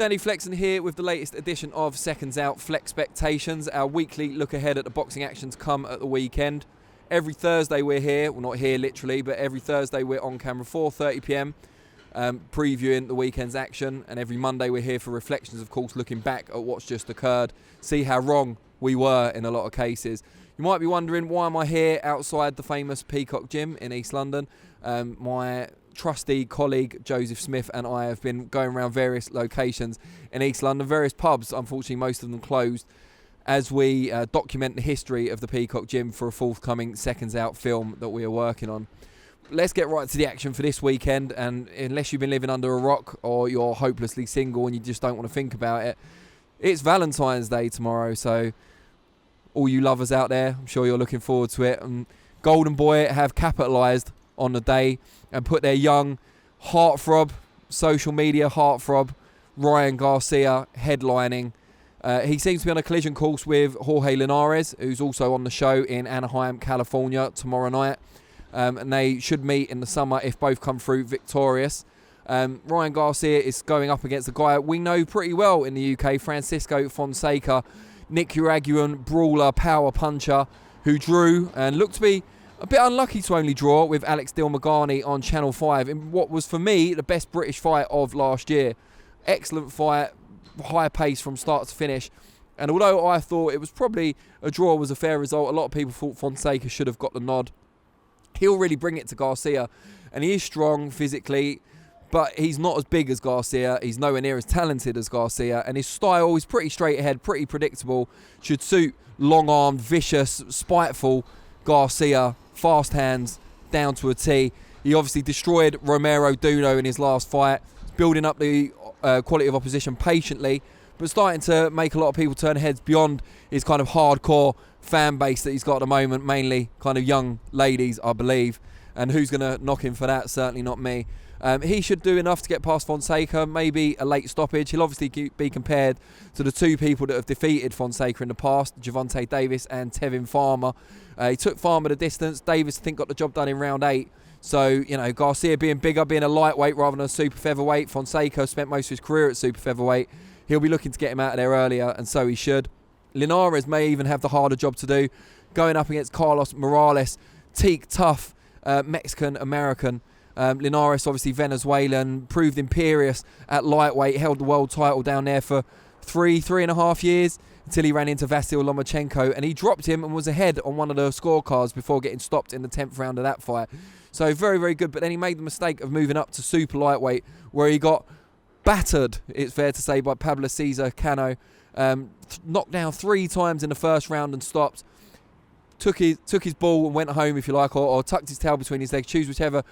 Danny Flexen here with the latest edition of SecondsOut FLEXpectations, our weekly look ahead at the boxing actions come at the weekend. Every Thursday we're here, well not here literally, but every Thursday we're on camera 4:30 p.m. Previewing the weekend's action, and every Monday we're here for reflections, of course, looking back at what's just occurred, see how wrong we were in a lot of cases. You might be wondering, why am I here outside the famous Peacock Gym in East London? My trusty colleague Joseph Smith and I have been going around various locations in East London, various pubs, unfortunately most of them closed, as we document the history of the Peacock Gym for a forthcoming Seconds Out film that we are working on. Let's get right to the action for this weekend, and unless you've been living under a rock or you're hopelessly single and you just don't want to think about it, it's Valentine's Day tomorrow, so all you lovers out there, I'm sure you're looking forward to it. And Golden Boy have capitalised on the day and put their young heartthrob, social media heartthrob, Ryan Garcia headlining. He seems to be on a collision course with Jorge Linares, who's also on the show in Anaheim, California tomorrow night. And they should meet in the summer if both come through victorious. Ryan Garcia is going up against a guy we know pretty well in the UK, Francisco Fonseca, Nicaraguan brawler, power puncher, who drew and looked to be a bit unlucky to only draw with Alex Dilmagani on Channel 5 in what was, for me, the best British fight of last year. Excellent fight, high pace from start to finish. And although I thought it was probably a draw was a fair result, a lot of people thought Fonseca should have got the nod. He'll really bring it to Garcia, and he is strong physically, but he's not as big as Garcia. He's nowhere near as talented as Garcia, and his style is pretty straight ahead, pretty predictable. Should suit long-armed, vicious, spiteful Garcia, fast hands down to a T. He obviously destroyed Romero Duno in his last fight, building up the quality of opposition patiently, but starting to make a lot of people turn heads beyond his kind of hardcore fan base that he's got at the moment, mainly kind of young ladies, I believe. And who's going to knock him for that? Certainly not me. He should do enough to get past Fonseca, maybe a late stoppage. He'll obviously be compared to the two people that have defeated Fonseca in the past, Gervonta Davis and Tevin Farmer. He took Farmer the distance. Davis, I think, got the job done in round 8. So, you know, Garcia being bigger, being a lightweight rather than a super featherweight. Fonseca spent most of his career at super featherweight. He'll be looking to get him out of there earlier, and so he should. Linares may even have the harder job to do, going up against Carlos Morales, teak tough Mexican-American. Linares, obviously Venezuelan, proved imperious at lightweight, held the world title down there for three and a half years until he ran into Vasil Lomachenko, and he dropped him and was ahead on one of the scorecards before getting stopped in the 10th round of that fight. So very, very good, but then he made the mistake of moving up to super lightweight, where he got battered, it's fair to say, by Pablo Cesar Cano. Knocked down 3 times in the first round and stopped. Took his ball and went home, if you like, or tucked his tail between his legs. Choose whichever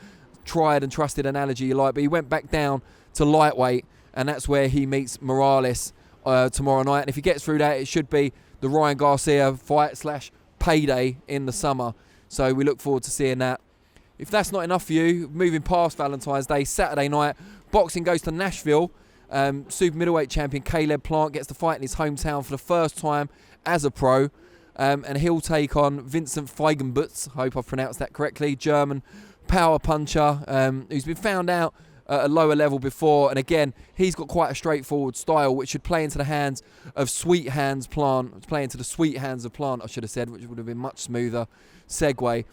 tried and trusted analogy you like. But he went back down to lightweight, and that's where he meets Morales tomorrow night. And if he gets through that, it should be the Ryan Garcia fight / payday in the summer. So we look forward to seeing that. If that's not enough for you, moving past Valentine's Day, Saturday night, boxing goes to Nashville. Super middleweight champion Caleb Plant gets to fight in his hometown for the first time as a pro, and he'll take on Vincent Feigenbutz, I hope I've pronounced that correctly, German power puncher, who's been found out at a lower level before, and again, he's got quite a straightforward style, which should play into the hands of Sweet Hands Plant, play into the sweet hands of Plant, I should have said, which would have been much smoother segue.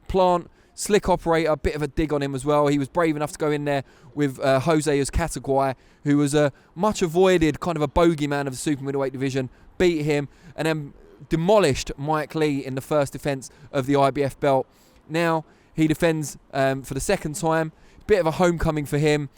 Plant, slick operator, bit of a dig on him as well. He was brave enough to go in there with Jose Uzcategui, who was a much avoided kind of a bogeyman of the super middleweight division, beat him, and then demolished Mike Lee in the first defence of the IBF belt. Now he defends for the second time. Bit of a homecoming for him.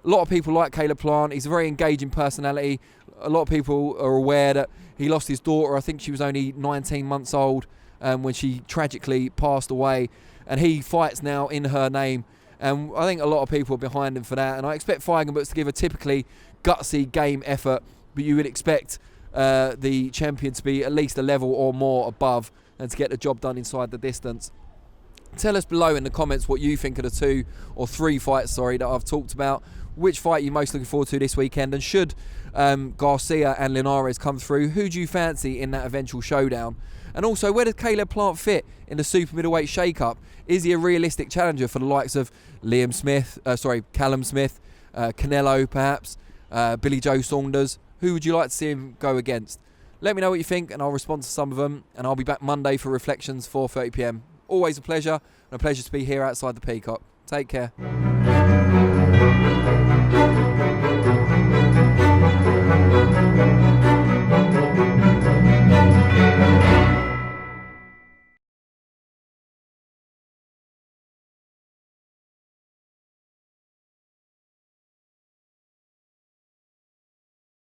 A lot of people like Caleb Plant. He's a very engaging personality. A lot of people are aware that he lost his daughter. I think she was only 19 months old when she tragically passed away. And he fights now in her name. And I think a lot of people are behind him for that. And I expect Feigenbutz to give a typically gutsy game effort. But you would expect the champion to be at least a level or more above and to get the job done inside the distance. Tell us below in the comments what you think of the 2 or 3 fights, that I've talked about. Which fight you're most looking forward to this weekend? And should Garcia and Linares come through, who do you fancy in that eventual showdown? And also, where does Caleb Plant fit in the super middleweight shake-up? Is he a realistic challenger for the likes of Callum Smith, Canelo perhaps? Billy Joe Saunders. Who would you like to see him go against? Let me know what you think, and I'll respond to some of them. And I'll be back Monday for Reflections, 4:30 p.m. Always a pleasure, and a pleasure to be here outside the Peacock. Take care.